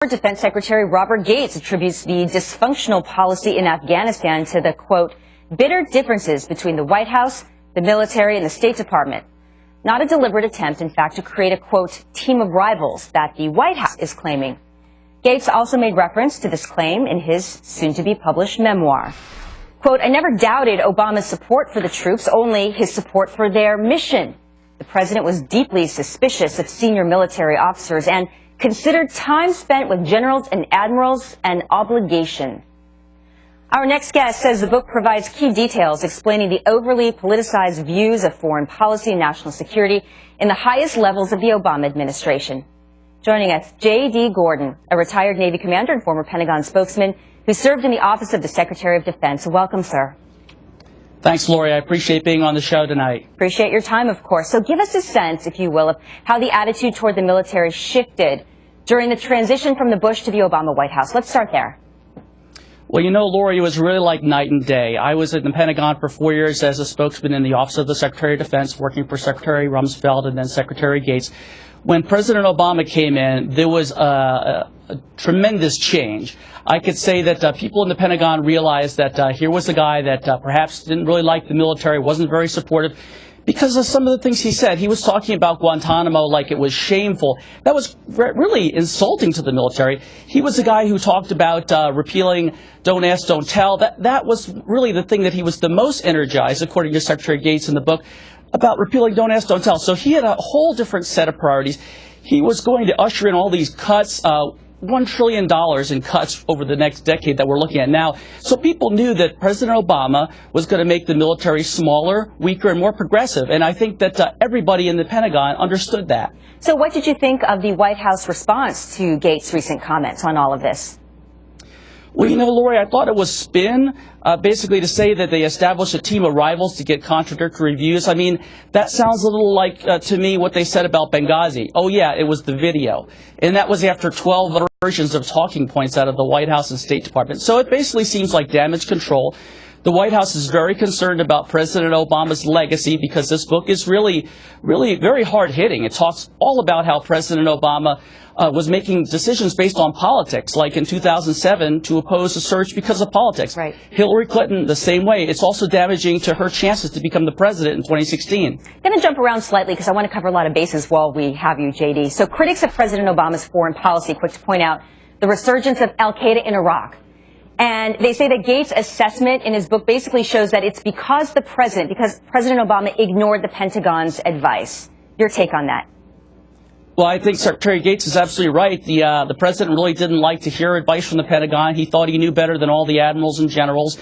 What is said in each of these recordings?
Defense Secretary Robert Gates attributes the dysfunctional policy in Afghanistan to the, quote, bitter differences between the White House, the military, and the State Department. Not a deliberate attempt, in fact, to create a, quote, team of rivals that the White House is claiming. Gates also made reference to this claim in his soon-to-be-published memoir. Quote, I never doubted Obama's support for the troops, only his support for their mission. The president was deeply suspicious of senior military officers and considered time spent with generals and admirals an obligation. Our next guest says the book provides key details explaining the overly politicized views of foreign policy and national security in the highest levels of the Obama administration. Joining us, J.D. Gordon, a retired Navy commander and former Pentagon spokesman who served in the Office of the Secretary of Defense. Welcome, sir. Thanks, Lori. I appreciate being on the show tonight. Appreciate your time, of course. So give us a sense, if you will, of how the attitude toward the military shifted during the transition from the Bush to the Obama White House. Let's start there. Well, you know, Lori, it was really like night and day. I was at the Pentagon for 4 years as a spokesman in the Office of the Secretary of Defense, working for Secretary Rumsfeld and then Secretary Gates. When President Obama came in, there was a tremendous change. I could say that people in the Pentagon realized that here was a guy that perhaps didn't really like the military, wasn't very supportive, because of some of the things he said. He was talking about Guantanamo like it was shameful. That was really insulting to the military. He was a guy who talked about repealing Don't Ask, Don't Tell. That was really the thing that he was the most energized, according to Secretary Gates in the book, about repealing Don't Ask, Don't Tell. So he had a whole different set of priorities. He was going to usher in all these cuts, $1 trillion in cuts over the next decade that we're looking at now. So people knew that President Obama was going to make the military smaller, weaker, and more progressive. And I think that everybody in the Pentagon understood that. So what did you think of the White House response to Gates' recent comments on all of this? Well, you know, Lori, I thought it was spin, basically to say that they established a team of rivals to get contradictory views. I mean, that sounds a little like, to me, what they said about Benghazi. Oh, yeah, it was the video. And that was after 12 versions of talking points out of the White House and State Department. So it basically seems like damage control. The White House is very concerned about President Obama's legacy because this book is really very hard-hitting. It talks all about how President Obama was making decisions based on politics, like in 2007 to oppose the search because of politics. Right. Hillary Clinton, the same way. It's also damaging to her chances to become the president in 2016. I'm going to jump around slightly because I want to cover a lot of bases while we have you, J.D. So critics of President Obama's foreign policy quick to point out the resurgence of al-Qaeda in Iraq. And they say that Gates' assessment in his book basically shows that it's because President Obama ignored the Pentagon's advice. Your take on that? Well, I think Secretary Gates is absolutely right. The president really didn't like to hear advice from the Pentagon. He thought he knew better than all the admirals and generals.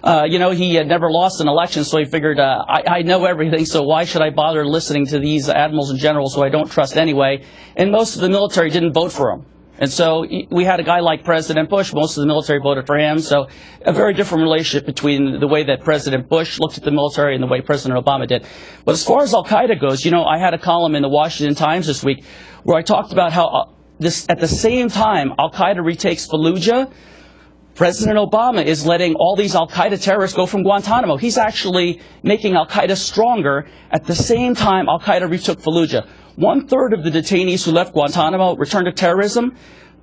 You know, he had never lost an election, so he figured, I know everything, so why should I bother listening to these admirals and generals who I don't trust anyway? And most of the military didn't vote for him. And so we had a guy like President Bush. Most of the military voted for him. So a very different relationship between the way that President Bush looked at the military and the way President Obama did. But as far as al-Qaeda goes, you know, I had a column in the Washington Times this week where I talked about how at the same time al-Qaeda retakes Fallujah, President Obama is letting all these al-Qaeda terrorists go from Guantanamo. He's actually making al-Qaeda stronger. At the same time, al-Qaeda retook Fallujah. 1/3 of the detainees who left Guantanamo returned to terrorism,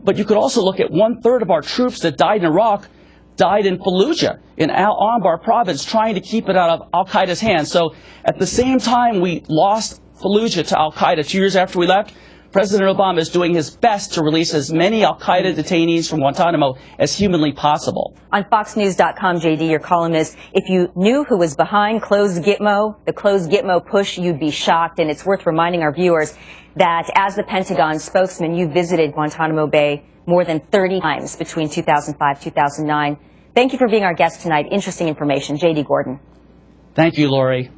but you could also look at 1/3 of our troops that died in Iraq died in Fallujah, in Al-Anbar province, trying to keep it out of al-Qaeda's hands. So at the same time we lost Fallujah to al-Qaeda 2 years after we left, President Obama is doing his best to release as many al-Qaeda detainees from Guantanamo as humanly possible. On FoxNews.com, J.D., your column is, if you knew who was behind the closed Gitmo push, you'd be shocked. And it's worth reminding our viewers that as the Pentagon spokesman, you visited Guantanamo Bay more than 30 times between 2005 and 2009. Thank you for being our guest tonight. Interesting information. J.D. Gordon. Thank you, Lori.